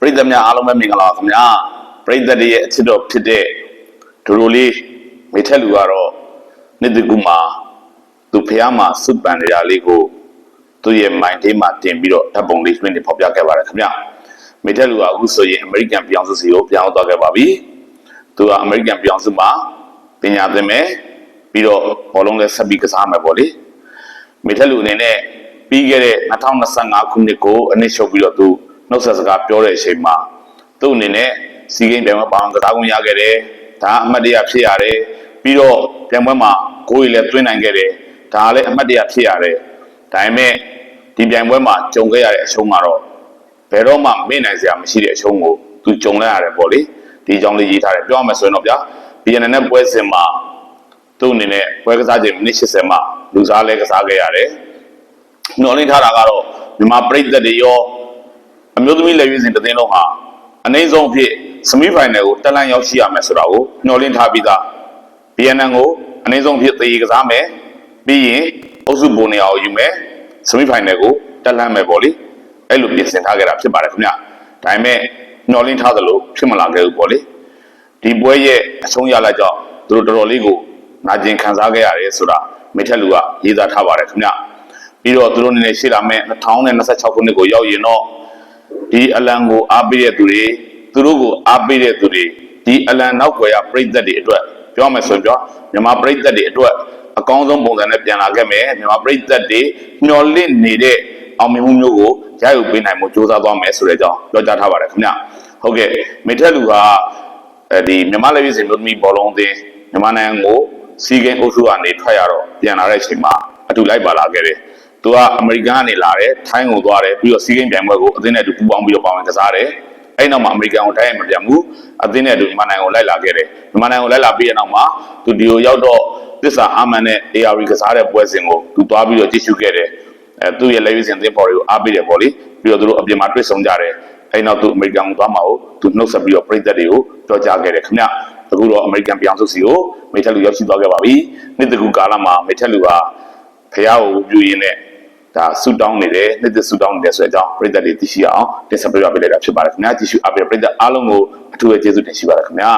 ရိသတ်များအားလုံးပဲမင်္ဂလာပါခင်ဗျာပရိသတ်ရဲ့အချစ်တော်ဖြစ်တဲ့ဒိုလိုလေးမိထက်လူကတော့နေ့တကူမှာသူဖះမှာစွပန်နေတာလေးကိုသူ့ရဲ့မိုင်းသေးမှာတင်ပြီးတော့ဓာတ်ပုံလေးလွှင့်နေဖော်ပြခဲ့ပါတယ်ခင်ဗျာမိထက်လူကအခုဆိုရင်အမေရိကန်ပြောင်းစုစီကိုပြောင်းသွားခဲ့ပါပြီသူကအမေရိကန်ပြောင်းစုမှာပညာသင်မယ်ပြီးတော့ဘောလုံးလည်းဆက်ပြီးကစားမယ်ပေါ့လေမိထက်လူအနေနဲ့ပြီးခဲ့တဲ့2025ခုနှစ်ကိုအနည်းချုပ်ပြီးတော့သူနှုတ်ဆက်စကားပြောတဲ့အချိန်မှာသူ့အနေနဲ့စီဂိမ်းပြိုင်ပွဲပေါင်းကစားခွင့်ရခဲ့တယ်ဒါအမှတ်တရဖြစ်ရတယ်ပြီးတော့ပြိုင်ပွဲမှာဂိုးတွေလည်းသွင်းနိုင်ခဲ့တယ်ဒါလည်းအမှတ်တရဖြစ်ရတယ်ဒါပေမဲ့ဒီပြိုင်ပွဲမှာကြုံခဲ့ရတဲ့အရှုံးမှာတော့ဘယ်တော့မှမေ့နိုင်စရာမရှိတဲ့အရှုံးကိုသူကြုံလိုက်ရတယ်ပေါ့လေဒီအကြောင်းလေးရေးထားတယ်ပြောရမယ်ဆိုရင်တော့ဗျာ BNN နဲ့ပွဲစဉ်မှာသူ့အနေနဲ့ပွဲကစားချိန်မိနစ်80မှာလူစားလဲကစားခဲ့ရတယ်မျှော်လင့်ထားတာကတော့မြန်မာပရိသတ်တွေရောအမျိုးသမီးလက်ရွေးစင်တစ်သိန်းလုံးဟာအနည်းဆုံးဖြစ်စမီဖိုင်နယ်ကိုတက်လန့်ရောက်ရှိရမယ်ဆိုတာကိုမျှော်လင့်ထားပြီးသား BNN ကိုအနည်းဆုံးဖြစ်သေကစားမယ်ပြီးရင်အုပ်စုပုံနေအောင်ယူမယ်စမီဖိုင်နယ်ကိုတက်လန့်မယ်ပေါ့လေအဲ့လိုပြင်ဆင်ထားခဲ့တာဖြစ်ပါတယ်ခင်ဗျဒါပေမဲ့မျှော်လင့်ထားသလိုဖြစ်မလာခဲ့ဘူးပေါ့လေဒီပွဲရဲ့အဆုံးရလိုက်ကြောင့်သူတို့တော်တော်လေးကိုနာကျင်ခံစားခဲ့ရတယ်ဆိုတာမိထက်လူကရေးသားထားပါတယ်ခင်ဗျပြီးတော့သူတို့အနေနဲ့ရှိလာမဲ့2026ခုနှစ်ကိုရောက်ရင်တော့ဒီအလံကိုအားပေးတဲ့သူတွေသူတို့ကိုအားပေးတဲ့သူတွေဒီအလံနောက်ွယ်ရပရိသတ်တွေအတွက်ပြောမယ်ဆိုရင်ပြောမြန်မာပရိသတ်တွေအတွက်အကောင်းဆုံးပုံစံနဲ့ပြန်လာခဲ့မယ်မြန်မာပရိသတ်တွေမျှော်လင့်နေတဲ့အောင်မြင်မှုမျိုးကိုရယူပေးနိုင်မှုစ조사သွားမယ်ဆိုတဲ့အကြောင်းပြောကြားထားပါတယ်ခင်ဗျဟုတ်ကဲ့မိထက်လူကဒီမြန်မာလက်ရွေးစင်မျိုးသမီးဘောလုံးအသင်းမြန်မာနိုင်ငံကိုစီဂိမ်းအုပ်စုကနေထွက်ရတော့ပြန်လာတဲ့အချိန်မှာအတူလိုက်ပါလာခဲ့တယ်သူကအမေရိကန်ကနေလာတယ်ထိုင်းကိုသွားတယ်ပြီးတော့စီးကိန်းပြိုင်ပွဲကိုအသင်းနဲ့အတူပူးပေါင်းပြီးတော့ပါဝင်ကစားတယ်အဲ့နောက်မှာအမေရိကန်ကိုထိုင်းရမပြန်ဘူးအသင်းနဲ့အတူမြန်မာနိုင်ငံကိုလိုက်လာခဲ့တယ်မြန်မာနိုင်ငံကိုလိုက်လာပြီးတဲ့နောက်မှာသူဒီကိုရောက်တော့သစ္စာအာမန်နဲ့ AR ကစားတဲ့ပွဲစဉ်ကိုသူသွားပြီးတော့ကြည့်ရှုခဲ့တယ်သူ့ရဲ့လက်ရွေးစင်သင်းပေါ်တွေကိုအားပေးတယ်ပေါ့လေပြီးတော့သူတို့အပြင်မှာတွေ့ဆုံကြတယ်အဲ့နောက်သူအမေရိကန်ကိုသွားမှာကိုသူနှုတ်ဆက်ပြီးတော့ပြည်သက်တွေကိုပြောကြားခဲ့တယ်ခင်ဗျအခုတော့အမေရိကန်ပြောင်းစုစီကိုမိထက်လူရောက်ရှိသွားခဲ့ပါပြီနေ့တကူကာလမှာမိထက်လူဟာဖះကိုပြုရင်းနဲ့ဒါဆူတောင်းနေတယ်နှစ်သက်ဆူတောင်းနေတယ်ဆိုတဲ့အကြောင်းပြည်သက်တွေသိရှိအောင်တင်ဆက်ပေးပြပေးလိုက်တာဖြစ်ပါတယ်ခင်ဗျာကြည့်ရှုအားပေးတဲ့ပြည်သက်အားလုံးကိုအထူးပဲကျေးဇူးတင်ရှိပါတယ်ခင်ဗျာ